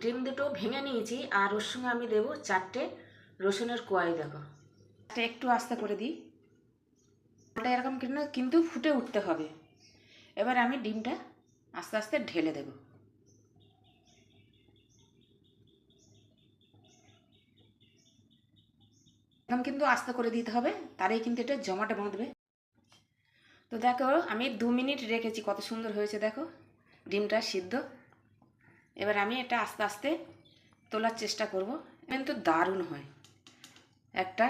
ডিম দুটো ভেঙে নিয়েছি, আর ওর সঙ্গে আমি দেবো 4টে রসুনের কোয়াই। দেখো এটা একটু আস্তে করে দিই, ওটা এরকম কিন্তু ফুটে উঠতে হবে। এবার আমি ডিমটা আস্তে আস্তে ঢেলে দেব। একদম কিন্তু আস্তে করে দিতে হবে, তারই কিন্তু এটা জমাটা বাঁধবে। তো দেখো আমি 2 মিনিট রেখেছি, কত সুন্দর হয়েছে দেখো ডিমটা সিদ্ধ। এবার আমি এটা আস্তে আস্তে তোলার চেষ্টা করব, কিন্তু দারুণ হয় একটা।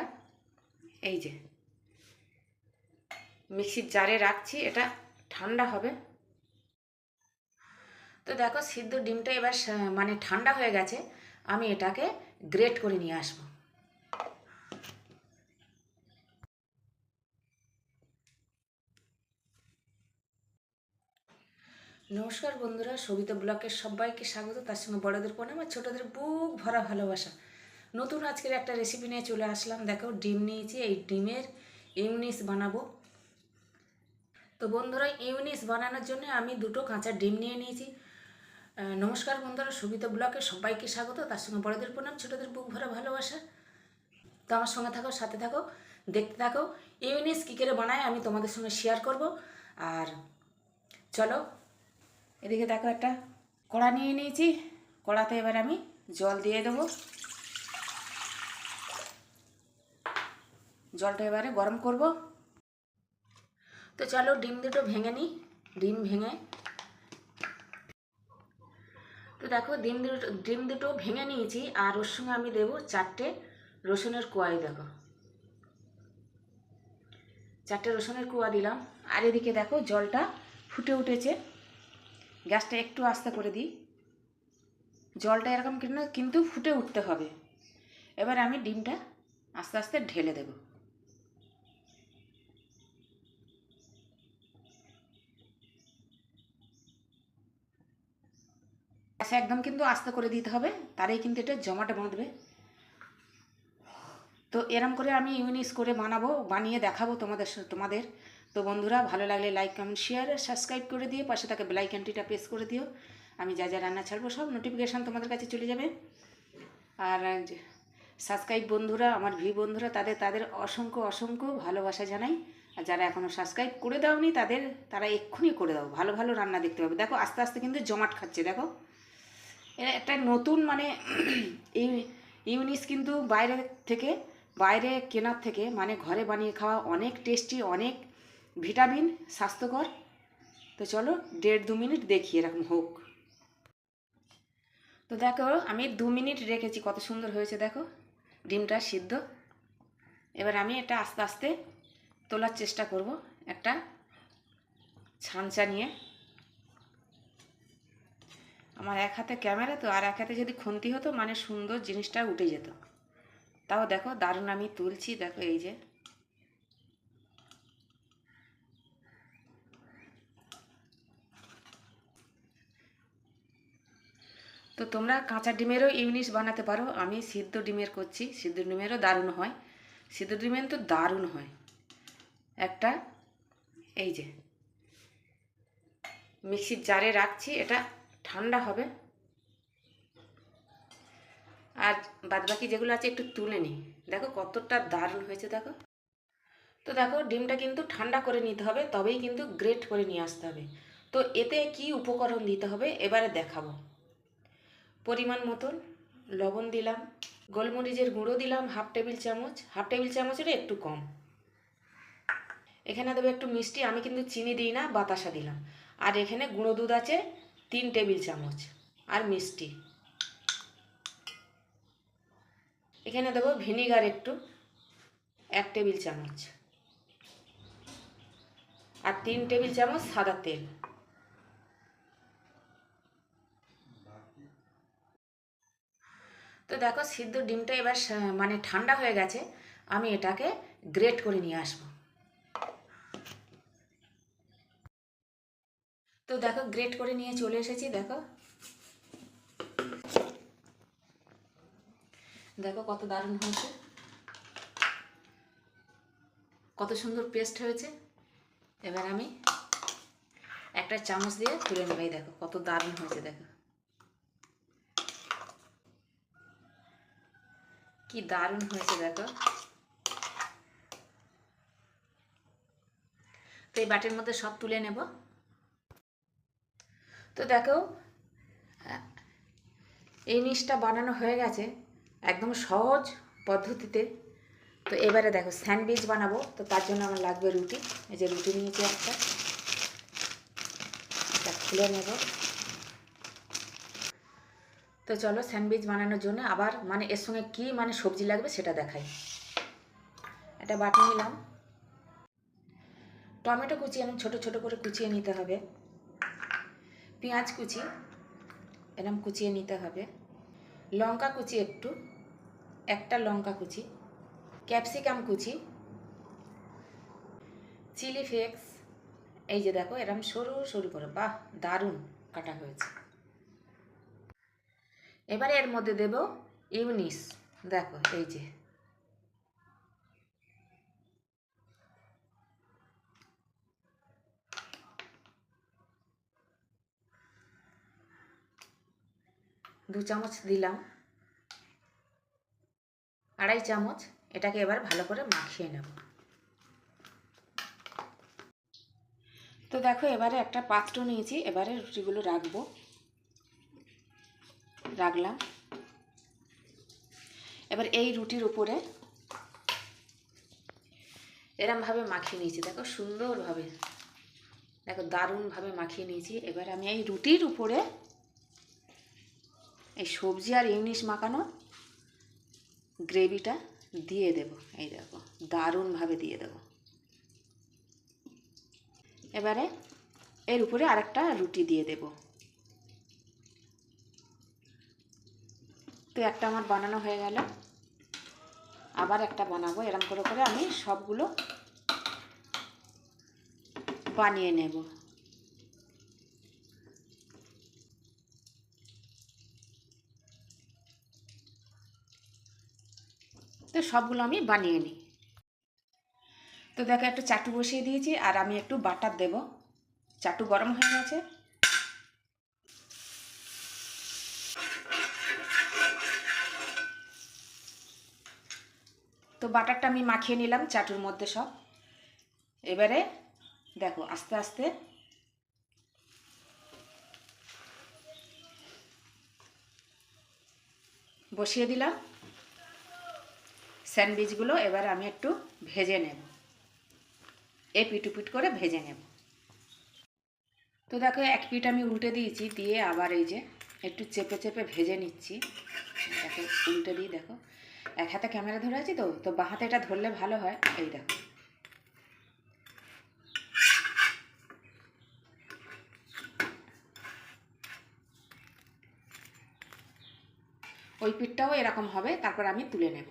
এই যে মিক্সির জারে রাখছি, এটা ঠান্ডা হবে। তো দেখো সিদ্ধ ডিমটা এবার মানে ঠান্ডা হয়ে গেছে, আমি এটাকে গ্রেট করে নিয়ে আসবো। নমস্কার বন্ধুরা, সবিতা ব্লগের সবাইকে স্বাগত, তার সঙ্গে বড়দের প্রণাম আর ছোটদের বুক ভরা ভালোবাসা। নতুন আজকের একটা রেসিপি নিয়ে চলে আসলাম। দেখো ডিম নিয়েছি, এই ডিমের ইউনিস বানাবো। তো বন্ধুরা, ইউনিস বানানোর জন্য আমি 2টো কাঁচা ডিম নিয়ে নিয়েছি। নমস্কার বন্ধুরা, সবিতা ব্লগের সবাইকে স্বাগত, তার সঙ্গে বড়দের প্রণাম, ছোটদের বুক ভরা ভালোবাসা। তো আমার সঙ্গে থাকো, সাথে থাকো, দেখতে থাকো। ইউনিস কী করে বানায় আমি তোমাদের সঙ্গে শেয়ার করব। আর চলো, এদিকে দেখো একটা কড়া নিয়ে নিয়েছি, কড়াতে এবার আমি জল দিয়ে দেবো। জলটা এবারে গরম করব। তো চলো ডিম দুটো ভেঙে নিই। ডিম ভেঙে, তো দেখো ডিম দুটো ভেঙে নিয়েছি, আর ওর সঙ্গে আমি দেবো 4টে রসুনের কোয়াই। দেখো 4টে রসুনের কোয়া দিলাম। আর এদিকে দেখো জলটা ফুটে উঠেছে, গ্যাসটা একটু আস্তে করে দিই। জলটা এরকম কিন্তু ফুটে উঠতে হবে। এবার আমি ডিমটা আস্তে আস্তে ঢেলে দেব। গ্যাস একদম কিন্তু আস্তে করে দিতে হবে, তারই কিন্তু এটা জমাটা বাঁধবে। তো এরম করে আমি ইউনিস করে বানিয়ে দেখাবো তোমাদের। তো বন্ধুরা, ভালো লাগলে লাইক কমেন্ট শেয়ার সাবস্ক্রাইব করে দিও, পাশে থাকা বেল আইকনটিটা প্রেস করে দিও। আমি যা যা রান্না ছাড়বো সব নোটিফিকেশান তোমাদের কাছে চলে যাবে। আর সাবস্ক্রাইব বন্ধুরা, আমার বন্ধুরা, তাদের অসংখ্য অসংখ্য ভালোবাসা জানাই। আর যারা এখনও সাবস্ক্রাইব করে দাওনি তারা এক্ষুনি করে দাও, ভালো ভালো রান্না দেখতে পাবে। দেখো আস্তে আস্তে কিন্তু জমাট খাচ্ছে। দেখো এটা একটা নতুন মানে ইউনিস কিন্তু বাইরে কেনার থেকে মানে ঘরে বানিয়ে খাওয়া অনেক টেস্টি, অনেক ভিটামিন, স্বাস্থ্যকর। তো চলো 1.5-2 মিনিট দেখি এরকম হোক। তো দেখো আমি 2 মিনিট রেখেছি, কত সুন্দর হয়েছে দেখো ডিমটা সিদ্ধ। এবার আমি এটা আস্তে আস্তে তোলার চেষ্টা করব একটা ছাঁচা নিয়ে। আমার এক হাতে ক্যামেরা তো, আর এক হাতে যদি খুন্তি হতো মানে সুন্দর জিনিসটা উঠে যেত। তাও দেখো দারুণ আমি তুলছি, দেখো এই যে। তো তোমরা কাঁচা ডিমেরও ইউনিস বানাতে পারো, আমি সিদ্ধ ডিমের করছি। সিদ্ধ ডিমেরও দারুণ হয়, সিদ্ধ ডিমের তো দারুণ হয় একটা। এই যে মিক্সির জারে রাখছি, এটা ঠান্ডা হবে। আর বাদবাকি যেগুলো আছে একটু তুলে নিই। দেখো কতটা দারুণ হয়েছে দেখো। তো দেখো ডিমটা কিন্তু ঠান্ডা করে নিতে হবে, তবেই কিন্তু গ্রেট করে নিয়ে আসতে হবে। তো এতে কি উপকরণ দিতে হবে এবারে দেখাবো। পরিমাণ মতন লবণ দিলাম, গোলমরিচের গুঁড়ো দিলাম হাফ টেবিল চামচের একটু কম। এখানে দেবো একটু মিষ্টি, আমি কিন্তু চিনি দিই না, বাতাসা দিলাম। আর এখানে গুঁড়ো দুধ আছে 3 টেবিল চামচ, আর মিষ্টি। এখানে দেবো ভিনিগার একটু 1 টেবিল চামচ, আর 3 টেবিল চামচ সাদা তেল। তো দেখো সিদ্ধ ডিমটা এবার মানে ঠান্ডা হয়ে গেছে, আমি এটাকে গ্রেট করে নিয়ে আসবো। তো দেখো গ্রেট করে নিয়ে চলে এসেছি। দেখো দেখো কত দারুণ হয়েছে, কত সুন্দর পেস্ট হয়েছে। এবার আমি একটা চামচ দিয়ে তুলে নেব। দেখো কত দারুণ হয়েছে দেখো। কি দারুণ হয়েছে দেখো। তো এই বাটির মধ্যে সব তুলে নেব। তো দেখো এই মিষ্টিটা বানানো হয়ে গেছে একদম সহজ পদ্ধতিতে। তো এবারে দেখো স্যান্ডউইচ বানাবো, তো তার জন্য আমার লাগবে রুটি। এই যে রুটি নিয়েছি একটা, এটা খুলে নেব। তো চলো স্যান্ডউইচ বানানোর জন্য আবার মানে এর সঙ্গে কী মানে সবজি লাগবে সেটা দেখাই। একটা বাটি নিলাম, টমেটো কুচি এরকম ছোটো ছোটো করে কুচিয়ে নিতে হবে, পেঁয়াজ কুচি এরকম কুচিয়ে নিতে হবে, লঙ্কা কুচি একটু, একটা লঙ্কা কুচি, ক্যাপসিকাম কুচি, চিলি ফ্লেক্স, এই যে দেখো এরকম সরু সরু করে, বাহ দারুণ কাটা হয়েছে। এবারে এর মধ্যে দেব ইউনিস, দেখো এই যে দু চামচ দিলাম, আড়াই চামচ। এটাকে এবার ভালো করে মাখিয়ে নেব। তো দেখো এবারে একটা পাত্র নিয়েছি, এবারে রুটিগুলো রাখলাম। এবার এই রুটির উপরে এরমভাবে মাখিয়ে নিয়েছি, দেখো সুন্দরভাবে, দেখো দারুণভাবে মাখিয়ে নিয়েছি। এবার আমি এই রুটির উপরে এই সবজি আর ইউনিস মাখানো গ্রেভিটা দিয়ে দেব। এই দেখো দারুণভাবে দিয়ে দেব। এবারে এর উপরে আরেকটা রুটি দিয়ে দেব। তো একটা আমার বানানো হয়ে গেল, আবার একটা বানাবো। এরকম করে করে আমি সবগুলো বানিয়ে নেব। তো সবগুলো আমি বানিয়ে নিই। তো দেখো একটু চাটু বসিয়ে দিয়েছি, আর আমি একটু বাটার দেব। চাটু গরম হয়ে গেছে। তো বাটারটা আমি মাখিয়ে নিলাম চাটুর মধ্যে সব। এবারে দেখো আস্তে আস্তে বসিয়ে দিলাম স্যান্ডউইচগুলো। এবারে আমি একটু ভেজে নেব, এপিট উপিট করে ভেজে নেব। তো দেখো এক পিঠ আমি উল্টে দিয়েছি, দিয়ে আবার এই যে একটু চেপে চেপে ভেজে নিচ্ছি। দেখো উল্টে দিই, দেখো এক হাতে ক্যামেরা ধরে আছি, তো বাঁ হাতে এটা ধরলে ভালো হয়। এই দেখো ওই পিঠটাও এরকম হবে, তারপর আমি তুলে নেব।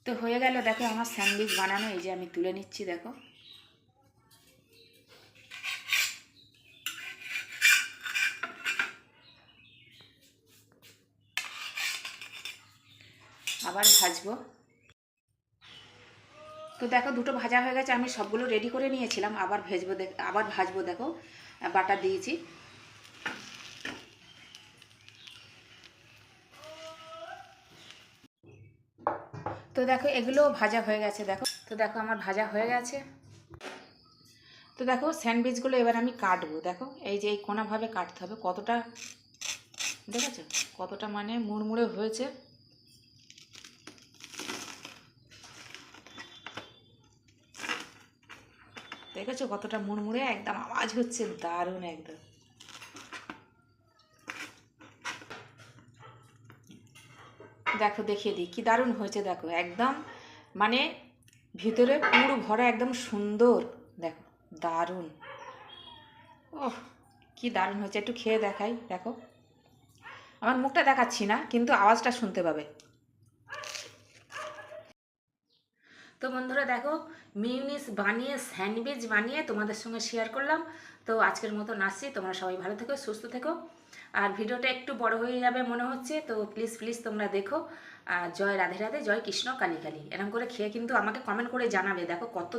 তো হয়ে গেল দেখো আমার স্যান্ডউইচ বানানো। এই যে আমি তুলে নিচ্ছি, দেখো আবার ভাজবো। তো দেখো দুটো ভাজা হয়ে গেছে, আমি সবগুলো রেডি করে নিয়েছিলাম। আবার ভাজবো, দেখো বাটার দিয়েছি। তো দেখো এগুলো ভাজা হয়ে গেছে, দেখো। তো দেখো আমার ভাজা হয়ে গেছে। তো দেখো স্যান্ডউইচগুলো এবার আমি কাটবো। দেখো এই যে এই কোনাভাবে কাটতে হবে। কতটা দেখেছো, কতটা মানে মুড়মুড়ে হয়েছে। দেখেছো কতটা মুড়মুড়ে, একদম আওয়াজ হচ্ছে দারুণ একদম। দেখো দেখিয়ে দিই কি দারুণ হয়েছে, দেখো একদম মানে ভিতরে পুরো ভরা, একদম সুন্দর, দেখো দারুণ। ওহ কি দারুণ হয়েছে, একটু খেয়ে দেখাই। দেখো আমার মুখটা দেখাচ্ছি না, কিন্তু আওয়াজটা শুনতে পাবে। তো বন্ধুরা দেখো মিউনিস বানিয়ে স্যান্ডউইচ বানিয়ে তোমাদের সঙ্গে শেয়ার করলাম। তো আজকের মতো আসছি, তোমরা সবাই ভালো থেকো, সুস্থ থেকো। আর ভিডিওটা একটু বড় হয়ে যাবে মনে হচ্ছে, তো প্লিজ প্লিজ তোমরা দেখো। আর জয় রাধে রাধে, জয় কৃষ্ণ কালী কালী। এরকম করে খেয়ে কিন্তু আমাকে কমেন্ট করে জানাবে দেখো কত